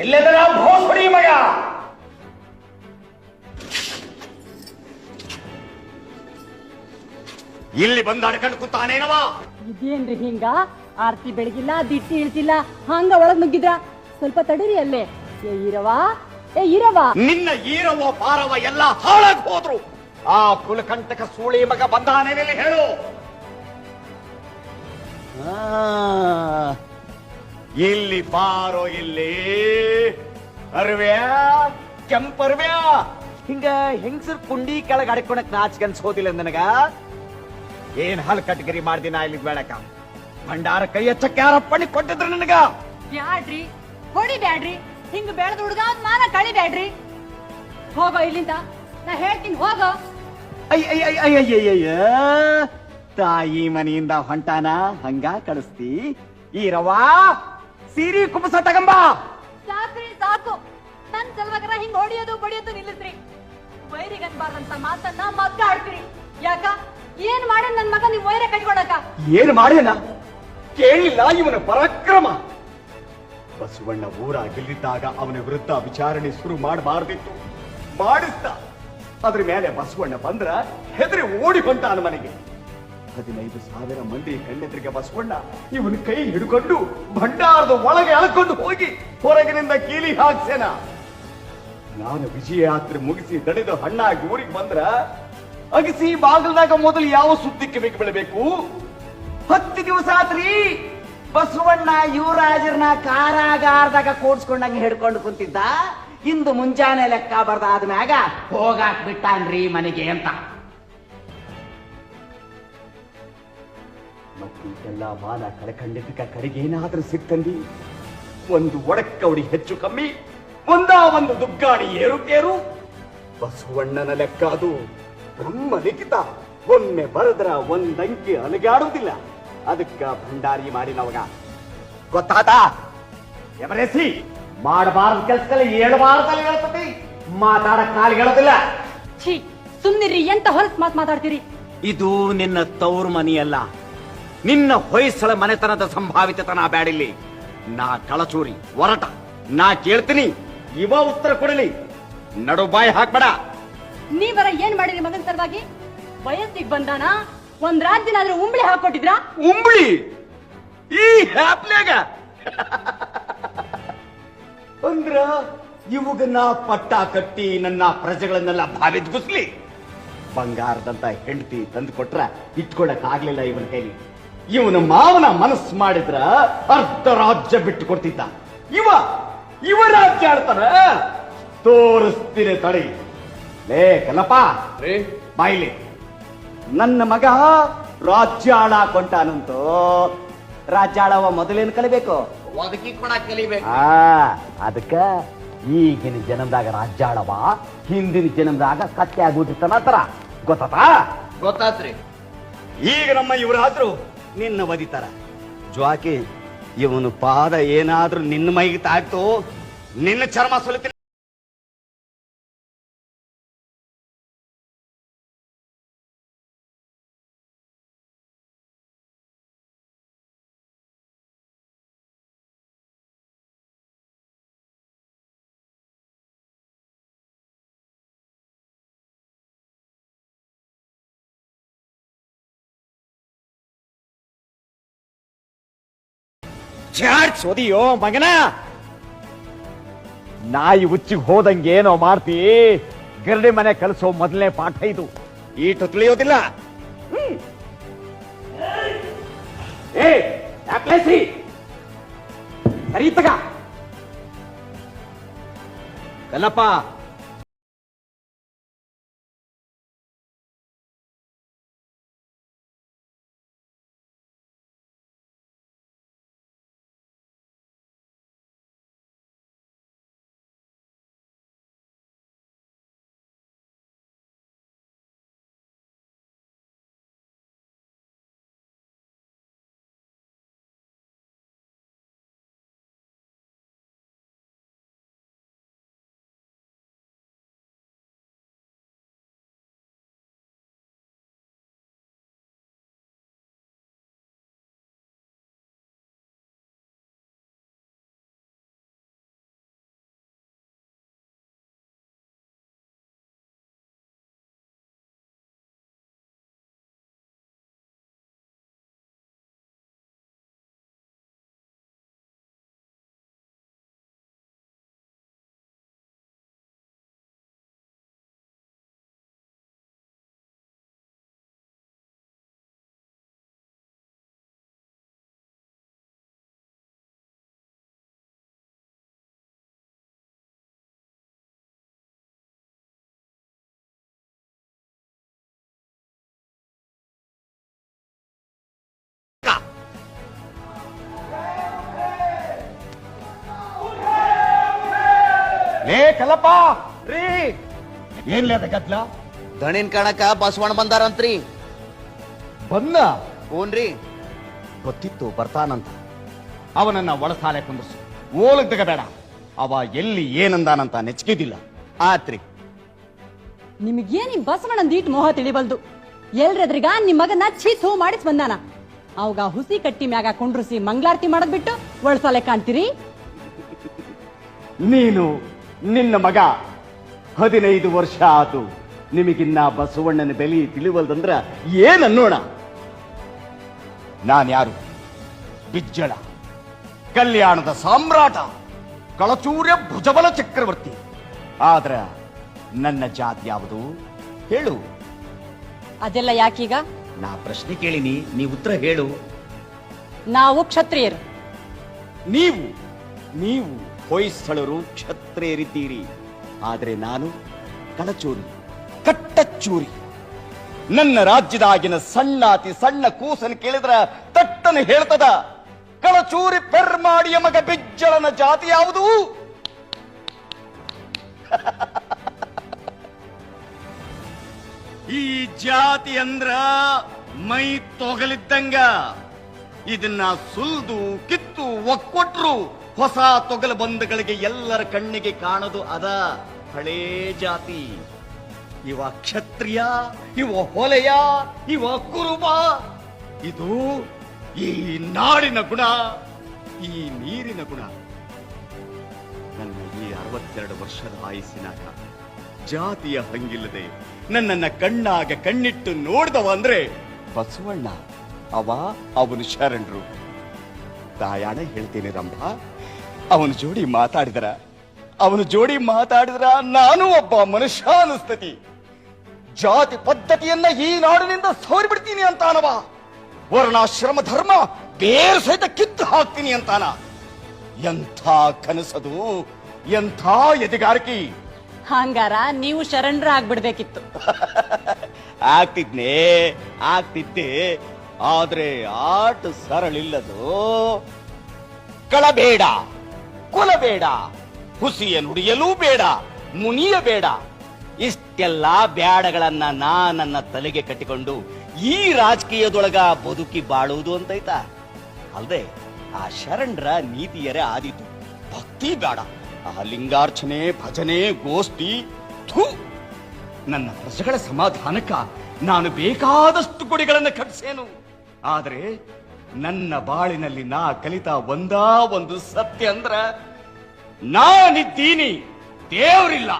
ಎಲ್ಲೆದರ ಭೋಸ್ಪಡಿ ಮಗ. ಇಲ್ಲಿ ಬಂದು ಅಡ್ಕೊಂಡು ಕೂತಾನೇನವ? ಇದೇನ್ರಿ ಹಿಂಗ? ಆರ್ತಿ ಬೆಳಗಿಲ್ಲ, ದಿಟ್ಟಿ ಇಳ್ತಿಲ್ಲ, ಹಂಗ ಒಳಗ್ ನುಗ್ಗಿದ್ರ ಸ್ವಲ್ಪ ತಡೀರಿ ಅಲ್ಲೇ. ಏ ಈರವ, ನಿನ್ನ ಈರವ ಪಾರವ ಎಲ್ಲ ಹಾಳಾಗಿ ಹೋದ್ರು. ಆ ಕುಲಕಂಟಕ ಸೂಳಿ ಮಗ ಬಂದಾನೇನಲ್ಲಿ ಹೇಳು. ಇಲ್ಲಿ ಬಾರೋ, ಇಲ್ಲಿ ಅರ್ವ್ಯಾ, ಕೆಂಪರ್ವ್ಯಾ. ಹಿಂಗ ಹೆಂಗಸರ್ ಕುಂಡಿ ಕೆಳಗೆ ಅಡ್ಕೊಳಕ್ ನಾಚಿಕೆ ಅನ್ಸೋದಿಲ್ಲ ನನಗ. ಏನ್ ಹಲ್ ಕಟ್ಗರಿ ಮಾಡ್ದಿನ ಇಲ್ಲಿ ಬೇಡಕ. ಭಂಡಾರ ಕೈ ಹಚ್ಚಕ್ಕೆ ಯಾರಪ್ಪಣಿ ಕೊಟ್ಟಿದ್ರು ನನಗ? ಬ್ಯಾಡ್ರಿ, ಹೊಡಿ ಬ್ಯಾಡ್ರಿ. ಹಿಂಗ ಬೆಳೆದ ಹುಡುಗ ಮಾನ ಕಳಿ ಬ್ಯಾಡ್ರಿ. ಹೋಗೋ ಇಲ್ಲಿಂದ, ನಾ ಹೇಳ್ತೀನಿ ಹೋಗೋ. ಅಯ್ಯ ತಾಯಿ ಮನೆಯಿಂದ ಹೊಂಟಾನ ಹಂಗ ಕಳಿಸ್ತಿ? ಈ ರವಾ ಸೀರಿ ಕುಂಬಸ ತಗಂಬ. ಸಾಕ್ರಿ ಸಾಕು. ನನ್ ಸಲುವಾಗರ ಹಿಂಗ್ ಹೊಡಿಯೋದು ಬಡಿಯೋದು ನಿಲ್ಲಿಸ್ರಿ. ವೈರಿಗನ್ಬಾರ್ದಂತ ಮಾತನ್ನ ಮಗ್ಗ ಆಡ್ತೀರಿ. ಯಾಕ? ಏನ್ ಮಾಡ ನನ್ ಮಗ ನೀವ್ ವೈರ ಕಟ್ಕೊಳಕ? ಏನ್ ಮಾಡ್ಯನ ಕೇಳಿಲ್ಲ ಇವನ ಪರಾಕ್ರಮ. ಬಸವಣ್ಣ ಊರ ಗೆಲ್ಲಿದ್ದಾಗ ಅವನ ವಿರುದ್ಧ ವಿಚಾರಣೆ ಶುರು ಮಾಡಬಾರ್ದಿತ್ತು, ಮಾಡಿಸ್ತ. ಅದ್ರ ಮೇಲೆ ಬಸವಣ್ಣ ಬಂದ್ರ ಹೆದರಿ ಓಡಿ ಹೊಂಟಾನ ಮನೆಗೆ. 15,000 ಮಂದಿ ಕಣ್ಣೆದ್ರಿಗೆ ಬಸವಣ್ಣ ಇವನ ಕೈ ಹಿಡ್ಕೊಂಡು ಭಂಡಾರದ ಒಳಗೆ ಎಳ್ಕೊಂಡು ಹೋಗಿ ಹೊರಗಿನಿಂದ ಕೀಲಿ ಹಾಕ್ಸೇನ. ನಾನು ವಿಜಯ ಯಾತ್ರೆ ಮುಗಿಸಿ ದಣಿದು ಹಣ್ಣಾಗಿ ಊರಿಗೆ ಬಂದ್ರ ಅಗಿಸಿ ಬಾಗಿಲ್ದಾಗ ಮೊದಲು ಯಾವ ಸುದ್ದಿಕ್ಕೆ ಬೇಕು ಬೀಳಬೇಕು? 10 ದಿವಸ ಆತ್ರಿ ಬಸವಣ್ಣ ಯುವರಾಜರನ್ನ ಕಾರಾಗಾರದಾಗ ಕೂಡ್ಸ್ಕೊಂಡಂಗೆ ಹಿಡ್ಕೊಂಡು ಕುಂತಿದ್ದ. ಇಂದು ಮುಂಜಾನೆ ಲೆಕ್ಕ ಬರ್ದಾದ್ಮ್ಯಾಗ ಹೋಗಾಕ್ ಬಿಟ್ಟಾನ್ರಿ ಮನೆಗೆ ಅಂತ. ಮತ್ತೀಗೆಲ್ಲ ಮಾನ ಕಳ್ಕೊಂಡಿದ್ದಕ್ಕ ಕಡೆಗೇನಾದ್ರೂ ಸಿಕ್ತಂದಿ? ಒಂದು ಒಡಕ್ಕವಡಿ ಹೆಚ್ಚು ಕಮ್ಮಿ, ಒಂದು ದುಗ್ಗಾಡಿ ಏರುಕೇರು. ಬಸವಣ್ಣನ ಲೆಕ್ಕ ಅದು ಬ್ರಹ್ಮ ಲಿಖಿತ. ಒಮ್ಮೆ ಬರದ್ರ ಒಂದಂಕಿ ಅಲಗಾಡುವುದಿಲ್ಲ. ಅದಕ್ಕ ಭಂಡಾರಿ ಮಾಡಿನವಾಗ ಗೊತ್ತಾತ? ಎಮರೇಸಿ ಮಾಡಬಾರ್ದ ಕೆಲ್ಸದಲ್ಲಿ ಏಳಬಾರ್ದಲ್ಲಿ ಹೇಳ್ತತಿ, ಮಾತಾಡಕ್ ಕಾಲಿಗೆ ಹೇಳೋದಿಲ್ಲ. ಛೀ, ಸುಮ್ನಿರಿ. ಎಂತ ಹೊಲಸ್ ಮಾತಾಡ್ತೀರಿ? ಇದು ನಿನ್ನ ತವ್ರ ಮನೆಯಲ್ಲ, ನಿನ್ನ ಹೊಯ್ಸಳ ಮನೆತನದ ಸಂಭಾವಿತತನ ಬ್ಯಾಡಿಲ್ಲಿ. ನಾ ಕಳಚೂರಿ ಹೊರಟ, ನಾ ಕೇಳ್ತೀನಿ, ಇವ ಉತ್ತರ ಕೊಡಲಿ. ನಡು ಬಾಯಿ ಹಾಕ್ಬೇಡ. ನೀವರ ಏನ್ ಮಾಡಿರಿ ಮಗನ್ ಸಲುವಾಗಿ? ವಯಸ್ಸಿಗೆ ಬಂದಾನ, ಒಂದ್ ರಾಜ್ಯನಾದ್ರೂ ಉಂಬ್ಳಿ ಹಾಕೊಟ್ಟಿದ್ರ? ಉಂಬ್ಳಿ ಈ ಹ್ಯಾಪ್ನ್ಯಾಗ ಅಂದ್ರ ಇವಾಗ ನಾ ಪಟ್ಟ ಕಟ್ಟಿ ನನ್ನ ಪ್ರಜೆಗಳನ್ನೆಲ್ಲ ಭಾವಿದ್ಗುಸ್ಲಿ. ಬಂಗಾರದಂತ ಹೆಂಡತಿ ತಂದು ಕೊಟ್ರ ಇಟ್ಕೊಳಕ್ ಆಗ್ಲಿಲ್ಲ ಇವನ ಕೈಲಿ. ಇವನ ಮಾವನ ಮನಸ್ಸು ಮಾಡಿದ್ರ ಅರ್ಧ ರಾಜ್ಯ ಬಿಟ್ಟು ಕೊಡ್ತಿದ್ದ. ಇವ ರಾಜ್ಯ ಆಡ್ತಾನ. ತೋರಿಸ್ತೀನಿ ತಡಿ. ಲೇ ಕಲ್ಲಪ್ಪ, ಬಾಯಿಲಿ. ನನ್ನ ಮಗ ರಾಜ್ಯ ಆಳಾಕೊಂಟಾನಂತೂ. ರಾಜ್ಯ ಆಳವ ಮೊದಲೇನು ಕಲಿಬೇಕು? ಒದಗಿ ಕೂಡ ಕಲಿಬೇಕು. ಅದಕ್ಕ ಈಗಿನ ಜನ್ಮದಾಗ ರಾಜ್ಯ ಆಳವ, ಹಿಂದಿನ ಜನ್ಮದಾಗ ಕತ್ತೆ ಆಗ್ಬಿಟ್ಟಿರ್ತಾನ ತರ. ಗೊತ್ತಾತಾ? ಗೊತ್ತಾತ್ರಿ. ಈಗ ನಮ್ಮ ಇವರಾದ್ರು ನಿನ್ನ ಒದಿತಾರ. ಜ್ವಾಕಿ, ಇವನು ಪಾದ ಏನಾದ್ರೂ ನಿನ್ನ ಮೈಗೆ ತಾಕ್ತು, ನಿನ್ನ ಚರ್ಮ ಸುಲಿತೀನಿ. ಸೋದಿಯೋ ಮಗನ, ನಾಯಿ ಉಚ್ಚಿಗೆ ಹೋದಂಗೆ ಏನೋ ಮಾಡ್ತಿ. ಗರಡಿ ಮನೆ ಕಲಿಸೋ ಮೊದಲನೇ ಪಾಠ ಇದು. ಈಟು ತಿಳಿಯೋದಿಲ್ಲ. ಸರಿ ತಗ ಕಲ್ಲಪ್ಪ. ಲೇ ಕಲ್ಲಪ್ಪ ರೀ ಏನ್ಲೇ ಅದ ಗದ್ಲ? ದಣಿನ್ ಕಣಕ ಬಸವಣ್ಣ ಬಂದಾರಂತ್ರಿ. ಬಂದ ಹೂನ್ರಿ. ಗೊತ್ತಿತ್ತು ಬರ್ತಾನಂತ. ಅವನನ್ನ ಒಳಸಾಲೆ ಕುಂದಿಸು, ಓಲಗ್ದಾಗ ಬೇಡ. ಅವ ಎಲ್ಲಿ ಏನಂದಾನಂತ ನೆಚ್ಕಿದಿಲ್ಲ. ಆತ್ರಿ. ನಿಮಗೇನಿ ಬಸವಣ್ಣಂದ ಈಟ್ ಮೋಹ ತಿಳಿಬಲ್ದು. ಎಲ್ರದ್ರಿಗ ನಿಮ್ ಮಗನ ಛೀತ್ ಹೂ ಮಾಡಿಸ್ ಬಂದಾನ. ಅವಾಗ ಹುಸಿ ಕಟ್ಟಿ ಮ್ಯಾಗ ಕುಂಡ್ರಿಸಿ ಮಂಗಳಾರತಿ ಮಾಡದ್ ಬಿಟ್ಟು ಒಳಸಾಲೆ ಕಾಣ್ತೀರಿ. ನೀನು ನಿನ್ನ ಮಗ 15 ವರ್ಷ ಆತು. ನಿಮಗಿನ್ನ ಬಸವಣ್ಣನ ಬೆಲೆ ತಿಳಿವಲ್ದಂದ್ರ ಏನನ್ನೋಣ? ನಾನ್ಯಾರು? ಬಿಜ್ಜಳ, ಕಲ್ಯಾಣದ ಸಾಮ್ರಾಟ, ಕಳಚೂರ್ಯ ಭುಜಬಲ ಚಕ್ರವರ್ತಿ. ಆದ್ರ ನನ್ನ ಜಾತಿ ಯಾವುದು ಹೇಳು? ಅದೆಲ್ಲ ಯಾಕೀಗ? ನಾ ಪ್ರಶ್ನೆ ಕೇಳಿನಿ, ನೀ ಉತ್ತರ ಹೇಳು. ನಾವು ಕ್ಷತ್ರಿಯರು. ನೀವು ನೀವು ಹೊಯ್ಸಳರು, ಕ್ಷತ್ರಿಯರಿದ್ದೀರಿ. ಆದ್ರೆ ನಾನು ಕಳಚೂರಿ, ಕಟ್ಟಚ್ಚೂರಿ. ನನ್ನ ರಾಜ್ಯದಾಗಿನ ಸಣ್ಣಾತಿ ಸಣ್ಣ ಕೂಸನ್ ಕೇಳಿದ್ರ ತಟ್ಟನೆ ಹೇಳ್ತದ, ಕಳಚೂರಿ ಪೆರ್ಮಾಡಿಯ ಮಗ ಬಿಜ್ಜಳನ ಜಾತಿ ಯಾವುದು? ಈ ಜಾತಿ ಅಂದ್ರ ಮೈ ತೊಗಲಿದ್ದಂಗ. ಇದನ್ನ ಸುಲ್ದು ಕಿತ್ತು ಒಕ್ಕೊಟ್ರು ಹೊಸ ತೊಗಲು ಬಂಧಗಳಿಗೆ ಎಲ್ಲರ ಕಣ್ಣಿಗೆ ಕಾಣದು ಅದ ಹಳೇ ಜಾತಿ. ಇವ ಕ್ಷತ್ರಿಯ, ಇವ ಹೊಲೆಯ, ಇವ ಕುರುಬ. ಇದು ಈ ನಾಡಿನ ಗುಣ, ಈ ನೀರಿನ ಗುಣ. ನನ್ನ ಈ 62 ವರ್ಷದ ಆಯಸ್ಸಿನಾಗ ಜಾತಿಯ ಹಂಗಿಲ್ಲದೆ ನನ್ನನ್ನ ಕಣ್ಣಾಗ ಕಣ್ಣಿಟ್ಟು ನೋಡ್ದವ ಅಂದ್ರೆ ಬಸವಣ್ಣ. ಅವನು ಶರಣರು. ತಾಯಾಣ ಹೇಳ್ತೇನೆ ರಂಭ, ಅವನ ಜೋಡಿ ಮಾತಾಡಿದ್ರ ನಾನು ಒಬ್ಬ ಮನುಷ್ಯ ಅನಿಸ್ತತಿ. ಜಾತಿ ಪದ್ಧತಿಯನ್ನ ಈ ನಾಡಿನಿಂದ ಸೋರಿಬಿಡ್ತೀನಿ ಅಂತಾನವ. ವರ್ಣಾಶ್ರಮ ಧರ್ಮ ಬೇರು ಸಹಿತ ಕಿತ್ತು ಹಾಕ್ತೀನಿ ಅಂತಾನ. ಎಂಥ ಕನಸದು, ಎಂಥ ಎದೆಗಾರಿಕೆ. ಹಂಗಾರ ನೀವು ಶರಣರ ಆಗ್ಬಿಡ್ಬೇಕಿತ್ತು. ಆಗ್ತಿದ್ದೆ, ಆದ್ರೆ ಆಟ ಸರಳಿಲ್ಲದು. ಕಳಬೇಡ, ಕೊಲಬೇಡ, ಹುಸಿಯ ನುಡಿಯಲೂ ಬೇಡ, ಮುನಿಯಬೇಡ. ಇಷ್ಟೆಲ್ಲ ಬ್ಯಾಡಗಳನ್ನ ನನ್ನ ತಲೆಗೆ ಕಟ್ಟಿಕೊಂಡು ಈ ರಾಜಕೀಯದೊಳಗ ಬದುಕಿ ಬಾಳುವುದು ಅಂತೈತಾ? ಅಲ್ದೆ ಆ ಶರಣರ ನೀತಿಯರೇ ಆದೀತು. ಭಕ್ತಿ ಬೇಡ, ಆ ಲಿಂಗಾರ್ಚನೆ, ಭಜನೆ, ಗೋಷ್ಠಿ. ಥೂ, ನನ್ನ ಪ್ರಜೆಗಳ ಸಮಾಧಾನಕ್ಕ ನಾನು ಬೇಕಾದಷ್ಟು ಗುಡಿಗಳನ್ನು ಕಟ್ಟಿಸೇನು. ಆದರೆ ನನ್ನ ಬಾಳಿನಲ್ಲಿ ನಾ ಕಲಿತ ಒಂದಾ ಒಂದು ಸತ್ಯ ಅಂದ್ರ ನಾನಿದ್ದೀನಿ, ದೇವರಿಲ್ಲ.